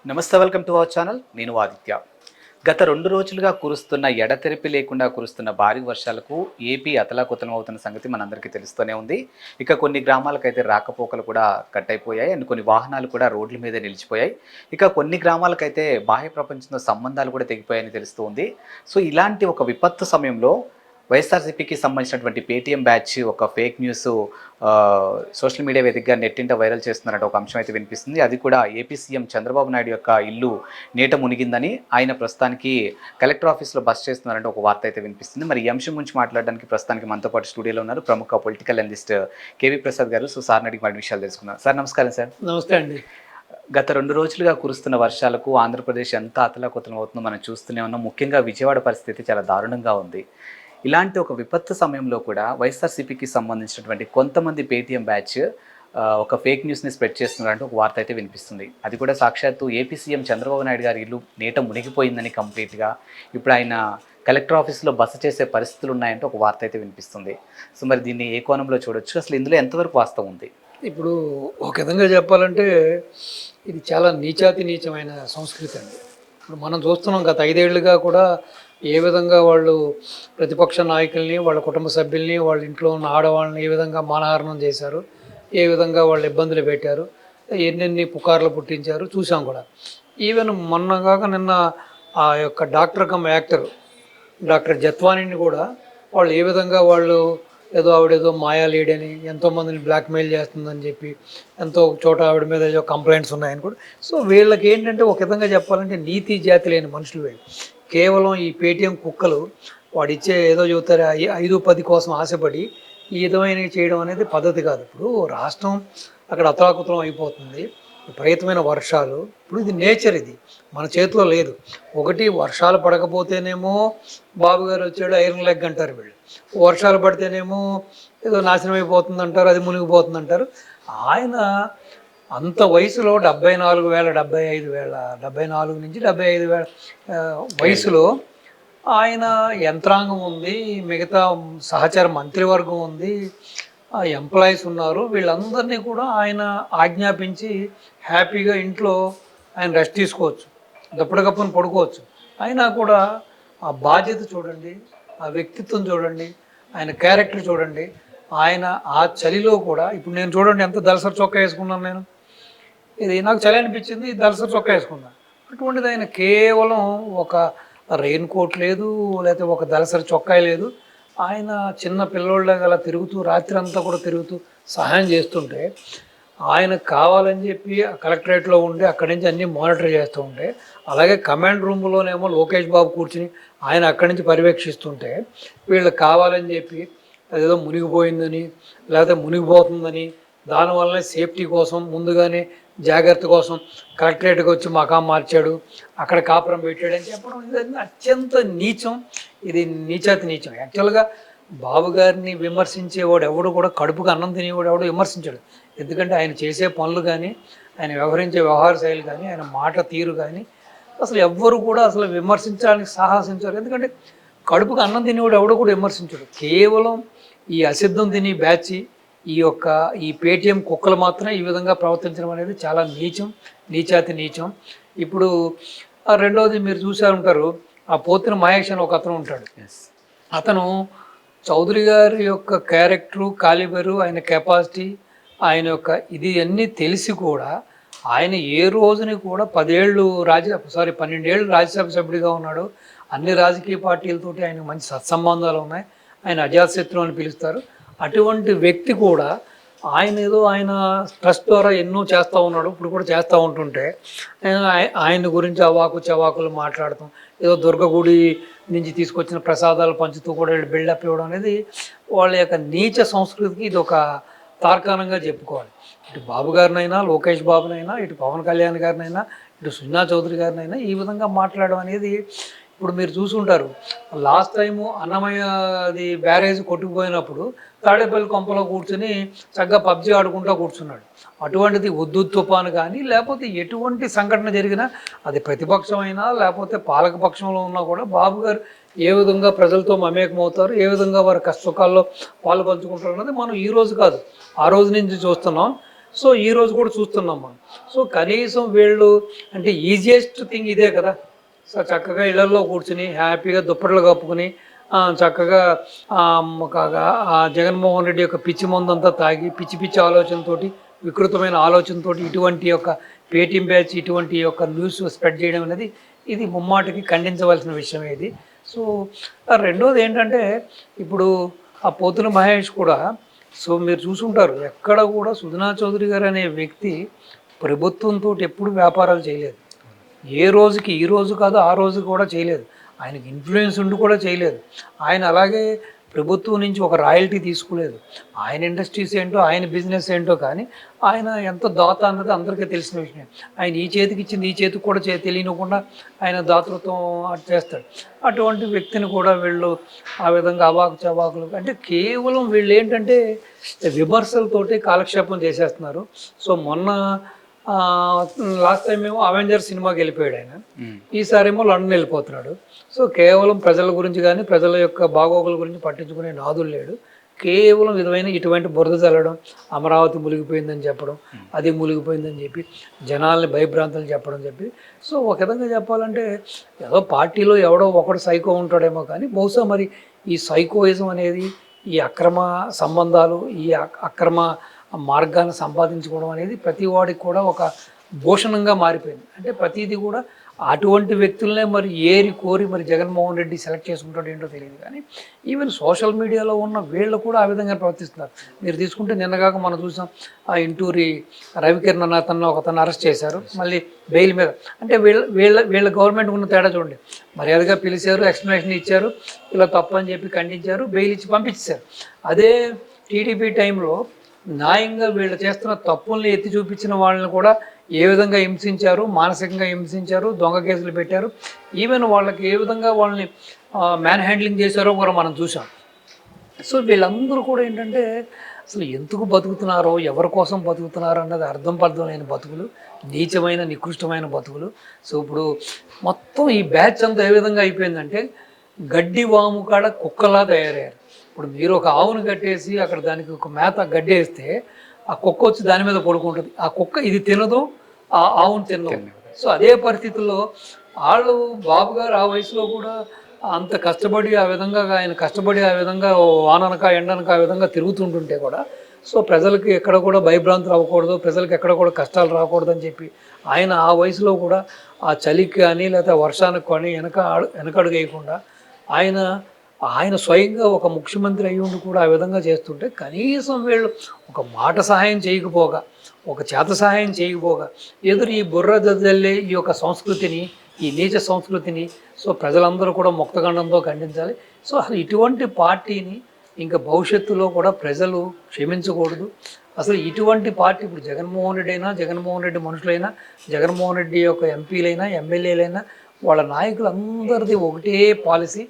నమస్తే, welcome to our channel. నేను ఆదిత్య. గత 2 రోజులుగా కురుస్తున్న ఎడతెరిపి లేకుండా కురుస్తున్న భారీ వర్షాలకు ఏపీ అతలాకుతలం అవుతున్న సంగతి మనందరికీ తెలుస్తూనే ఉంది. ఇక కొన్ని గ్రామాలకైతే రాకపోకలు కూడా కట్ అయిపోయాయి అండ్ కొన్ని వాహనాలు కూడా రోడ్ల మీద నిలిచిపోయాయి. ఇక కొన్ని గ్రామాలకైతే బాహ్య ప్రపంచంతో సంబంధాలు కూడా తెగిపోయాయని తెలుస్తూ ఉంది. సో ఇలాంటి ఒక విపత్తు సమయంలో వైఎస్ఆర్సీపీకి సంబంధించినటువంటి పేటీఎం బ్యాచ్ ఒక ఫేక్ న్యూస్ సోషల్ మీడియా వేదికగా నెట్టింట వైరల్ చేస్తున్నట్టు ఒక అంశం అయితే వినిపిస్తుంది. అది కూడా ఏపీ సీఎం చంద్రబాబు నాయుడు యొక్క ఇల్లు నీట మునిగిందని ఆయన ప్రస్తుతానికి కలెక్టర్ ఆఫీస్లో బస్ చేస్తున్నారంటే ఒక వార్త అయితే వినిపిస్తుంది. మరి ఈ అంశం గురించి మాట్లాడడానికి ప్రస్తుతానికి మనతో పాటు స్టూడియోలో ఉన్నారు ప్రముఖ పొలిటికల్ అనలిస్ట్ కేవీ ప్రసాద్ గారు. సో సార్ని అడిగి మరి విషయాలు తెలుసుకున్నారు. సార్ నమస్కారం. సార్ నమస్తే అండి. గత 2 రోజులుగా కురుస్తున్న వర్షాలకు ఆంధ్రప్రదేశ్ ఎంత అతలాకుతలం అవుతుందో మనం చూస్తూనే ఉన్నాం. ముఖ్యంగా విజయవాడ పరిస్థితి చాలా దారుణంగా ఉంది. ఇలాంటి ఒక విపత్తు సమయంలో కూడా వైఎస్ఆర్సీపీకి సంబంధించినటువంటి కొంతమంది పేటీఎం బ్యాచ్ ఒక ఫేక్ న్యూస్ని స్ప్రెడ్ చేస్తున్నారంటే ఒక వార్త అయితే వినిపిస్తుంది. అది కూడా సాక్షాత్తు ఏపీ సీఎం చంద్రబాబు నాయుడు గారి ఇల్లు నీట మునిగిపోయిందని కంప్లీట్గా ఇప్పుడు ఆయన కలెక్టర్ ఆఫీస్లో బస చేసే పరిస్థితులు ఉన్నాయంటే ఒక వార్త అయితే వినిపిస్తుంది. సో మరి దీన్ని ఏ కోణంలో చూడొచ్చు, అసలు ఇందులో ఎంతవరకు వాస్తవం ఉంది? ఇప్పుడు ఒక విధంగా చెప్పాలంటే ఇది చాలా నీచమైన సంస్కృతి అండి. ఇప్పుడు మనం చూస్తున్నాం గత 5 ఏళ్లుగా కూడా ఏ విధంగా వాళ్ళు ప్రతిపక్ష నాయకుల్ని, వాళ్ళ కుటుంబ సభ్యుల్ని, వాళ్ళ ఇంట్లో ఉన్న ఆడవాళ్ళని ఏ విధంగా మానహారణం చేశారు, ఏ విధంగా వాళ్ళు ఇబ్బందులు పెట్టారు, ఎన్నెన్ని పుకార్లు పుట్టించారు చూసాం కూడా. ఈవెన్ మొన్నగాక నిన్న ఆ యొక్క డాక్టర్ కమ్ యాక్టర్ డాక్టర్ జత్వానీని కూడా వాళ్ళు ఏ విధంగా వాళ్ళు ఆవిడేదో మాయా లేడని ఎంతోమందిని బ్లాక్మెయిల్ చేస్తుందని చెప్పి ఎంతో చోట ఆవిడ మీద ఏదో కంప్లైంట్స్ ఉన్నాయని కూడా. సో వీళ్ళకి ఏంటంటే ఒక విధంగా చెప్పాలంటే నీతి జాతి లేని మనుషులు వీళ్ళు. కేవలం ఈ పేటీఎం కుక్కలు వాడిచ్చే ఏదో చెబుతారు 5-10 కోసం ఆశపడి ఈ విధమైనవి చేయడం అనేది పద్ధతి కాదు. ఇప్పుడు రాష్ట్రం అక్కడ అతలాకుతలం అయిపోతుంది, విపరీతమైన వర్షాలు. ఇప్పుడు ఇది నేచర్, ఇది మన చేతిలో లేదు. ఒకటి వర్షాలు పడకపోతేనేమో బాబు గారు వచ్చాడు ఐరన్ లెగ్ అంటారు వీళ్ళు, వర్షాలు పడితేనేమో ఏదో నాశనం అయిపోతుంది అంటారు, అది మునిగిపోతుంది అంటారు. ఆయన అంత వయసులో 74 నుంచి 75,000 వయసులో ఆయన యంత్రాంగం ఉంది, మిగతా సహచర మంత్రివర్గం ఉంది, ఎంప్లాయీస్ ఉన్నారు. వీళ్ళందరినీ కూడా ఆయన ఆజ్ఞాపించి హ్యాపీగా ఇంట్లో ఆయన రెస్ట్ తీసుకోవచ్చు, దప్పటికప్పుని పడుకోవచ్చు. అయినా కూడా ఆ బాధ్యత చూడండి, ఆ వ్యక్తిత్వం చూడండి, ఆయన క్యారెక్టర్ చూడండి. ఆయన ఆ చలిలో కూడా ఇప్పుడు నేను చూడండి ఎంత దళసరి చొక్కా వేసుకున్నాను నేను. ఇది నాకు చలి అనిపించింది, దళసరి చొక్కా వేసుకున్నాను. అటువంటిది ఆయన కేవలం ఒక రెయిన్ కోట్ లేదు, లేకపోతే ఒక దళసరి చొక్కా లేదు. ఆయన చిన్న పిల్లోళ్ళ గల తిరుగుతూ రాత్రి అంతా కూడా తిరుగుతూ సహాయం చేస్తుంటే, ఆయనకు కావాలని చెప్పి కలెక్టరేట్లో ఉండి అక్కడి నుంచి అన్నీ మానిటర్ చేస్తూ ఉంటే, అలాగే కమాండ్ రూమ్లోనేమో లోకేష్ బాబు కూర్చుని ఆయన అక్కడి నుంచి పర్యవేక్షిస్తుంటే, వీళ్ళు కావాలని చెప్పి అదేదో మునిగిపోయిందని లేకపోతే మునిగిపోతుందని దానివల్లనే సేఫ్టీ కోసం ముందుగానే జాగ్రత్త కోసం కలెక్టరేట్కి వచ్చి మకాం మార్చాడు, అక్కడ కాపురం పెట్టాడని చెప్పడం ఇది అత్యంత నీచం. ఇది నీచం. యాక్చువల్గా బాబు గారిని విమర్శించేవాడు ఎవడు కూడా కడుపుకు అన్నం తినేవాడు ఎవడు విమర్శించాడు. ఎందుకంటే ఆయన చేసే పనులు కానీ, ఆయన వ్యవహరించే వ్యవహార శైలి కానీ, ఆయన మాట తీరు కానీ అసలు ఎవ్వరు కూడా అసలు విమర్శించడానికి సాహసించారు. ఎందుకంటే కడుపుకు అన్నం తినేవాడు ఎవడు కూడా విమర్శించాడు. కేవలం ఈ అసిద్ధం తిని బ్యాచ్ ఈ పేటీఎం కుక్కలు మాత్రమే ఈ విధంగా ప్రవర్తించడం అనేది చాలా నీచం. ఇప్పుడు రెండవది మీరు చూసే ఉంటారు, ఆ పోతిన మహేష్ అని ఒక అతను ఉంటాడు. అతను చౌదరి గారి యొక్క క్యారెక్టరు, కాలిబరు, ఆయన కెపాసిటీ, ఆయన యొక్క ఇది అన్నీ తెలిసి కూడా ఆయన ఏ రోజుని కూడా 12 ఏళ్ళు రాజ్యసభ సభ్యుడిగా ఉన్నాడు. అన్ని రాజకీయ పార్టీలతోటి ఆయనకు మంచి సత్సంబంధాలు ఉన్నాయి. ఆయన అజాతశత్రువు అని పిలుస్తారు. అటువంటి వ్యక్తి కూడా ఆయన ట్రస్ట్ ద్వారా ఎన్నో చేస్తూ ఉన్నాడు, ఇప్పుడు కూడా చేస్తూ ఉంటుంటే ఆయన గురించి అవాకు చవాకులు మాట్లాడటం, ఏదో దుర్గగుడి నుంచి తీసుకొచ్చిన ప్రసాదాలు పంచుతూ కూడా బిల్డప్ ఇవ్వడం అనేది వాళ్ళ యొక్క నీచ సంస్కృతికి ఇది ఒక తార్కాణంగా చెప్పుకోవాలి. ఇటు బాబు గారినైనా, లోకేష్ బాబునైనా, ఇటు పవన్ కళ్యాణ్ గారినైనా, ఇటు సుజనా చౌదరి గారినైనా ఈ విధంగా మాట్లాడడం అనేది ఇప్పుడు మీరు చూసుంటారు. లాస్ట్ టైము అన్నమయ్యది బ్యారేజ్ కొట్టుకుపోయినప్పుడు తాడేపల్లి కొంపలో కూర్చొని చక్కగా పబ్జీ ఆడుకుంటూ కూర్చున్నాడు. అటువంటిది ఉద్దు తుఫాను కానీ లేకపోతే ఎటువంటి సంఘటన జరిగినా అది ప్రతిపక్షమైనా లేకపోతే పాలకపక్షంలో ఉన్నా కూడా బాబు గారు ఏ విధంగా ప్రజలతో మమేకమవుతారు, ఏ విధంగా వారి కష్టసుఖాల్లో పాలు పంచుకుంటారు అన్నది మనం ఈ రోజు కాదు ఆ రోజు నుంచి చూస్తున్నాం. సో ఈ రోజు కూడా చూస్తున్నాం మనం. సో కనీసం వీళ్ళు అంటే ఈజియెస్ట్ థింగ్ ఇదే కదా. సో చక్కగా ఇళ్లలో కూర్చుని హ్యాపీగా దుప్పట్లు కప్పుకుని చక్కగా జగన్మోహన్ రెడ్డి యొక్క పిచ్చి మందంతా తాగి పిచ్చి పిచ్చి ఆలోచనతోటి వికృతమైన ఆలోచనతోటి ఇటువంటి యొక్క పేటీఎం బ్యాచ్ ఇటువంటి యొక్క న్యూస్ స్ప్రెడ్ చేయడం అనేది ఇది ముమ్మాటికి ఖండించవలసిన విషయమే ఇది. సో రెండోది ఏంటంటే ఇప్పుడు ఆ పోతుల మహేష్ కూడా, సో మీరు చూసుంటారు ఎక్కడ కూడా సుజనా చౌదరి గారు అనే వ్యక్తి ప్రభుత్వంతో ఎప్పుడు వ్యాపారాలు చేయలేదు. ఏ రోజుకి ఈ రోజు కాదు ఆ రోజు కూడా చేయలేదు. ఆయనకి ఇన్ఫ్లుయెన్స్ ఉండి కూడా చేయలేదు. ఆయన అలాగే ప్రభుత్వం నుంచి ఒక రాయల్టీ తీసుకోలేదు. ఆయన ఇండస్ట్రీస్ ఏంటో ఆయన బిజినెస్ ఏంటో కానీ ఆయన ఎంత దాత అన్నది అందరికీ తెలిసిన విషయం. ఆయన ఈ చేతికి ఇచ్చింది ఈ చేతికి కూడా తెలియకుండా ఆయన దాతృత్వం చేస్తాడు. అటువంటి వ్యక్తిని కూడా వీళ్ళు ఆ విధంగా అవాకు చవాకులు అంటే కేవలం వీళ్ళు ఏంటంటే విమర్శలతోటి కాలక్షేపం చేసేస్తున్నారు. సో మొన్న లాస్ట్ టైం ఏమో అవెంజర్ సినిమాకి వెళ్ళిపోయాడు ఆయన, ఈసారేమో లండన్ వెళ్ళిపోతున్నాడు. సో కేవలం ప్రజల గురించి కానీ ప్రజల యొక్క బాగోగుల గురించి పట్టించుకునే నాదులు లేడు. కేవలం ఇటువంటి బురద చల్లడం, అమరావతి మునిగిపోయిందని చెప్పడం, అది మునిగిపోయిందని చెప్పి జనాల్ని భయభ్రాంతులు చెప్పి సో ఒక విధంగా చెప్పాలంటే ఏదో పార్టీలో ఎవడో ఒకడు సైకో ఉంటాడేమో కానీ బహుశా మరి ఈ సైకోయిజం అనేది ఈ అక్రమ సంబంధాలు ఈ అక్రమ మార్గాన్ని సంపాదించుకోవడం అనేది ప్రతి వాడికి కూడా ఒక భూషణంగా మారిపోయింది. అంటే ప్రతిదీ కూడా అటువంటి వ్యక్తులనే మరి ఏరి కోరి మరి జగన్మోహన్ రెడ్డి సెలెక్ట్ చేసుకుంటాడు ఏంటో తెలియదు. కానీ ఈవెన్ సోషల్ మీడియాలో ఉన్న వీళ్ళు కూడా ఆ విధంగా ప్రవర్తిస్తున్నారు. మీరు తీసుకుంటే నిన్నగాక మనం చూసాం ఆ ఇంటూరి రవికిరణ్ అన్న అతను ఒకతను అరెస్ట్ చేశారు మళ్ళీ బెయిల్ మీద. అంటే వీళ్ళ గవర్నమెంట్ ఉన్న తేడా చూడండి. మర్యాదగా పిలిచారు, ఎక్స్ప్లెనేషన్ ఇచ్చారు, ఇలా తప్పు అని చెప్పి ఖండించారు, బెయిల్ ఇచ్చి పంపించారు. అదే టీడీపీ టైంలో న్యాయంగా వీళ్ళు చేస్తున్న తప్పుల్ని ఎత్తి చూపించిన వాళ్ళని కూడా ఏ విధంగా హింసించారు, మానసికంగా హింసించారు, దొంగ కేసులు పెట్టారు. ఈవెన్ వాళ్ళకి ఏ విధంగా వాళ్ళని మ్యాన్ హ్యాండ్లింగ్ చేశారో కూడా మనం చూసాం. సో వీళ్ళందరూ కూడా ఏంటంటే అసలు ఎందుకు బతుకుతున్నారో ఎవరి కోసం బతుకుతున్నారో అన్నది అర్థం పర్థం లేని బతుకులు, నీచమైన నికృష్టమైన బతుకులు. సో ఇప్పుడు మొత్తం ఈ బ్యాచ్ అంతా ఏ విధంగా అయిపోయిందంటే గడ్డి వాము కాడ కుక్కలా తయారయ్యారు. ఇప్పుడు మీరు ఒక ఆవును కట్టేసి అక్కడ దానికి ఒక మేత గడ్డి వేస్తే ఆ కుక్క వచ్చి దాని మీద పడుకుంటుంది. ఆ కుక్క ఇది తినదు, ఆ ఆవును తినదు. సో అదే పరిస్థితుల్లో వాళ్ళు బాబు గారు ఆ వయసులో కూడా అంత కష్టపడి ఆ విధంగా ఆయన కష్టపడి ఆ విధంగా వాననక ఎండనక ఆ విధంగా తిరుగుతుంటుంటే కూడా సో ప్రజలకి ఎక్కడ కూడా భయభ్రాంతులు అవ్వకూడదు, ప్రజలకు ఎక్కడ కూడా కష్టాలు రాకూడదు అని చెప్పి ఆయన ఆ వయసులో కూడా ఆ చలికి కానీ లేకపోతే వర్షానికి కానీ వెనకడుగు వేయకుండా ఆయన స్వయంగా ఒక ముఖ్యమంత్రి అయ్యి ఉండి కూడా ఆ విధంగా చేస్తుంటే కనీసం వీళ్ళు ఒక మాట సహాయం చేయకపోగా, ఒక చేత సహాయం చేయకపోగా ఎదురు ఈ బుర్ర జల్లే ఈ యొక్క సంస్కృతిని, ఈ నీచ సంస్కృతిని సో ప్రజలందరూ కూడా ముక్తఖండంతో ఖండించాలి. సో అసలు ఇటువంటి పార్టీని ఇంకా భవిష్యత్తులో కూడా ప్రజలు క్షమించకూడదు. అసలు ఇటువంటి పార్టీ ఇప్పుడు జగన్మోహన్ రెడ్డి అయినా, జగన్మోహన్ రెడ్డి మనుషులైనా, జగన్మోహన్ రెడ్డి యొక్క ఎంపీలైనా, ఎమ్మెల్యేలైనా వాళ్ళ నాయకులందరిది ఒకటే పాలసీ,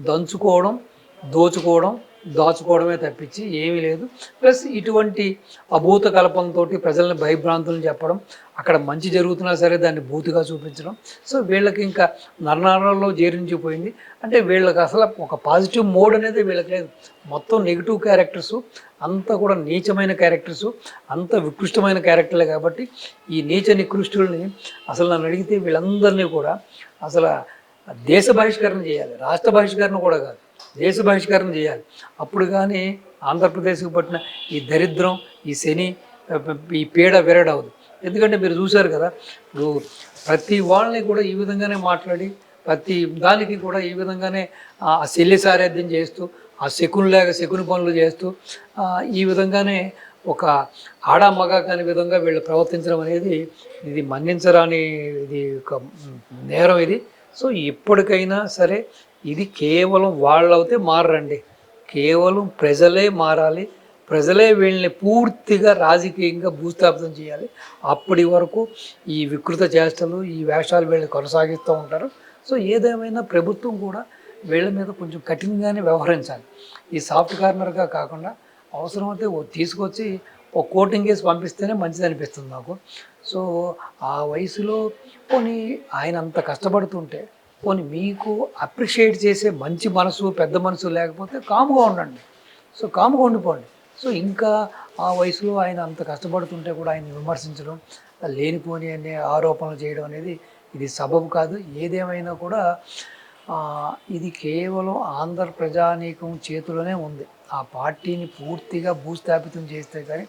దంచుకోవడం, దోచుకోవడం, దాచుకోవడమే తప్పించి ఏమీ లేదు. ప్లస్ ఇటువంటి అభూత కల్పనతో ప్రజల్ని భయభ్రాంతులను చెప్పడం, అక్కడ మంచి జరుగుతున్నా సరే దాన్ని భూతిగా చూపించడం. సో వీళ్ళకి ఇంకా నరనరాల్లో జీర్ణించిపోయింది. అంటే వీళ్ళకి అసలు ఒక పాజిటివ్ మోడ్ అనేది వీళ్ళకి లేదు. మొత్తం నెగిటివ్ క్యారెక్టర్సు, అంతా కూడా నీచమైన క్యారెక్టర్సు, అంత వికృష్టమైన క్యారెక్టర్లే. కాబట్టి ఈ నీచ నికృష్టుల్ని అసలు నన్ను అడిగితే వీళ్ళందరినీ కూడా అసలు దేశ బహిష్కరణ చేయాలి, రాష్ట్ర బహిష్కరణ కూడా కాదు, దేశ బహిష్కరణ చేయాలి. అప్పుడు కానీ ఆంధ్రప్రదేశ్కి పట్టిన ఈ దరిద్రం, ఈ శని, ఈ పీడ విరడవదు. ఎందుకంటే మీరు చూశారు కదా, ఇప్పుడు ప్రతి వాళ్ళని కూడా ఈ విధంగానే మాట్లాడి ప్రతి దానికి కూడా ఈ విధంగానే ఆ శల్య సారథ్యం చేస్తూ, ఆ శకుని పనులు చేస్తూ ఈ విధంగానే ఒక ఆడ మగ కాని విధంగా వీళ్ళు ప్రవర్తించడం అనేది ఇది మన్నించరాని ఇది ఒక నేరం ఇది. సో ఇప్పటికైనా సరే ఇది కేవలం వాళ్ళవుతే మారండి, కేవలం ప్రజలే మారాలి, ప్రజలే వీళ్ళని పూర్తిగా రాజకీయంగా భూస్థాపితం చేయాలి. అప్పటి వరకు ఈ వికృత చేష్టలు, ఈ వేషాలు వీళ్ళని కొనసాగిస్తూ ఉంటారు. సో ఏదేమైనా ప్రభుత్వం కూడా వీళ్ళ మీద కొంచెం కఠినంగానే వ్యవహరించాలి. ఈ సాఫ్ట్ కార్నర్గా కాకుండా అవసరమైతే తీసుకొచ్చి ఒక కోటింగ్ కేసు పంపిస్తేనే మంచిది అనిపిస్తుంది నాకు. సో ఆ వయసులో పోనీ ఆయన అంత కష్టపడుతుంటే పోనీ మీకు అప్రిషియేట్ చేసే మంచి మనసు, పెద్ద మనసు లేకపోతే కాముగా ఉండండి. సో కాముగా ఉండిపోండి. సో ఇంకా ఆ వయసులో ఆయన అంత కష్టపడుతుంటే కూడా ఆయన విమర్శించడం, లేనిపోని అనే ఆరోపణలు చేయడం అనేది ఇది సబబు కాదు. ఏదేమైనా కూడా ఇది కేవలం ఆంధ్ర ప్రజానీకం చేతిలోనే ఉంది. ఆ పార్టీని పూర్తిగా భూస్థాపితం చేస్తే కానీ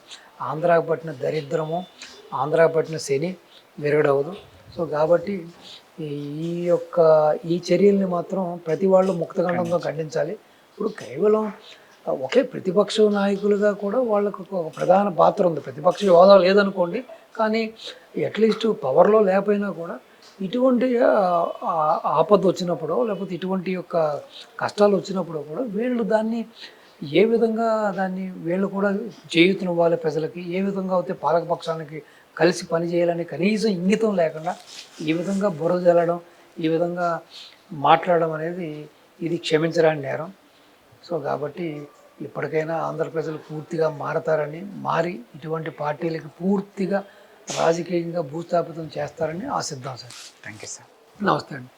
ఆంధ్రాకు పట్టిన దరిద్రము, ఆంధ్రాకు పట్టిన శని విరగడవదు. సో కాబట్టి ఈ చర్యల్ని మాత్రం ప్రతి వాళ్ళు ముక్తఖండంతో ఖండించాలి. ఇప్పుడు కేవలం ఒకే ప్రతిపక్ష నాయకులుగా కూడా వాళ్ళకు ఒక ప్రధాన పాత్ర ఉంది. ప్రతిపక్ష హోదా లేదనుకోండి, కానీ అట్లీస్ట్ పవర్లో లేకపోయినా కూడా ఇటువంటి ఆపద వచ్చినప్పుడు లేకపోతే ఇటువంటి యొక్క కష్టాలు వచ్చినప్పుడు కూడా వీళ్ళు దాన్ని ఏ విధంగా వీళ్ళు కూడా చేయూతనివ్వాలి ప్రజలకి, ఏ విధంగా అయితే పాలకపక్షానికి కలిసి పనిచేయాలని కనీసం ఇంగితం లేకుండా ఈ విధంగా బురద జల్లడం, ఈ విధంగా మాట్లాడడం అనేది ఇది క్షమించరాని నేరం. సో కాబట్టి ఇప్పటికైనా ఆంధ్ర ప్రజలు పూర్తిగా మారి ఇటువంటి పార్టీలకి పూర్తిగా రాజకీయంగా భూస్థాపితం చేస్తారని ఆశిద్దాం సార్. Thank you sir. నమస్తే అండి.